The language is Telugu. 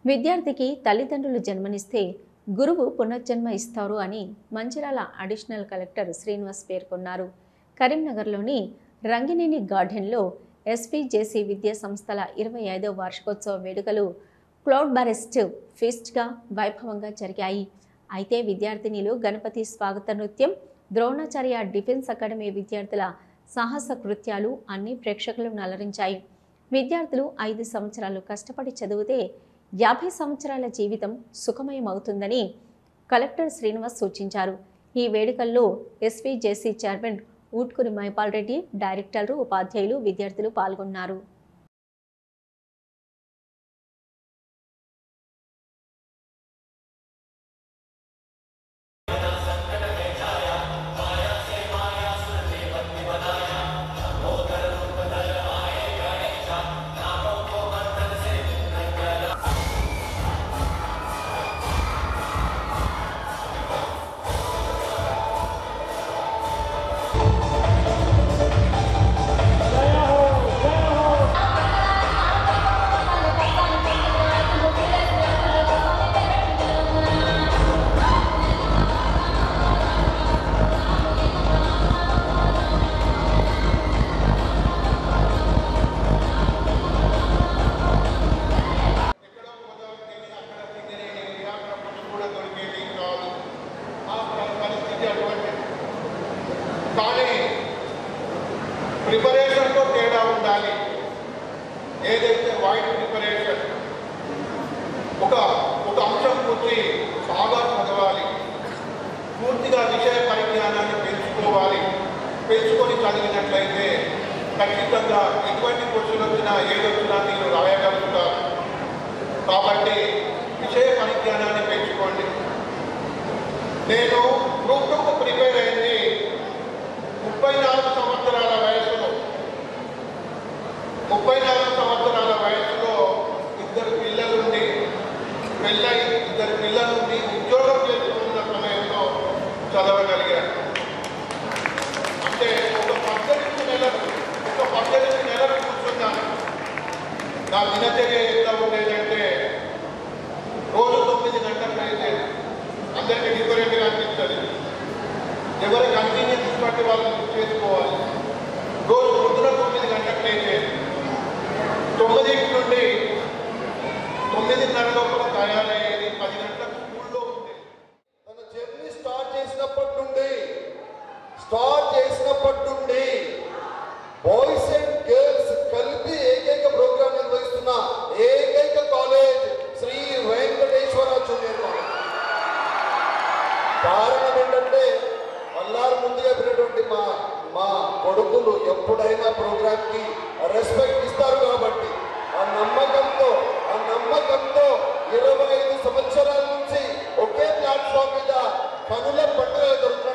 విద్యార్థికి తల్లిదండ్రులు జన్మనిస్తే గురువు పునర్జన్మ ఇస్తారు అని మంచిర్యాల అడిషనల్ కలెక్టర్ శ్రీనివాస్ పేర్కొన్నారు. కరీంనగర్లోని రంగినేని గార్డెన్లో ఎస్పీజేసీ విద్యా సంస్థల 25వ వార్షికోత్సవ వేడుకలు క్లౌడ్ బరెస్ట్ ఫీస్ట్గా వైభవంగా జరిగాయి. అయితే విద్యార్థినిలు గణపతి స్వాగత నృత్యం, ద్రోణాచార్య డిఫెన్స్ అకాడమీ విద్యార్థుల సాహస కృత్యాలు అన్ని ప్రేక్షకులను అలరించాయి. విద్యార్థులు 5 సంవత్సరాలు కష్టపడి చదివితే 50 సంవత్సరాల జీవితం సుఖమయమవుతుందని కలెక్టర్ శ్రీనివాస్ సూచించారు. ఈ వేడుకల్లో ఎస్పీజేసీ చైర్మన్ ఊట్కూరి మైపాల్ రెడ్డి, డైరెక్టర్లు, ఉపాధ్యాయులు, విద్యార్థులు పాల్గొన్నారు. కానీ ప్రిపరేషన్తో తేడా ఉండాలి. ఏదైతే వైట్ ప్రిపరేషన్ ఒక అంశం గురించి బాగా చదవాలి, పూర్తిగా విషయ పరిజ్ఞానాన్ని పెంచుకొని చదివినట్లయితే ఖచ్చితంగా ఎటువంటి క్వశ్చన్ వచ్చినా ఏదొచ్చినా మీరు రాయగలుగుతారు. కాబట్టి విషయ పరిజ్ఞానాన్ని పెంచుకోండి. నేను గ్రూప్ 2కు ప్రిపేర్ అయింది 34 సంవత్సరాల వయసులో. 34 సంవత్సరాల వయసులో ఇద్దరు పిల్లలుండి ఉద్యోగం చేస్తున్న సమయంలో చదవగలిగాను. అంటే ఒక 18 నెలలు కూర్చున్నాను. నా దినచర్య ఎట్లా ఉండేదంటే రోజు 9 గంటలు అయితే అందరికీ డిఫరెంట్గా అనిపిస్తుంది. ఎవరి కన్వీనియన్స్ బట్టి వాళ్ళు చేసుకోవాలి. రోజు పొద్దున 9 గంటలకు అయితే 9 నుండి 9:30 లోపల తయారయ్యేది, 10 గంటలకు స్కూల్లో ఉండేది. తన జర్నీ స్టార్ట్ చేసినప్పటి నుండి బాయ్స్ అండ్ గర్ల్స్ కలిపి ఏకైక ప్రోగ్రామ్ నిర్వహిస్తున్న ఏకైక college Shri Venkateshwara junior college. కారణం ఏంటంటే అల్లారు ముందుగా పెట్టినటువంటి మా కొడుకులు ఎప్పుడైనా ప్రోగ్రామ్కి రెస్పెక్ట్ ఇస్తారు కాబట్టి ఆ నమ్మకంతో 25 సంవత్సరాల నుంచి ఒకే ప్లాట్ఫామ్ మీద పనుల పండుగ జరుగుతుంది.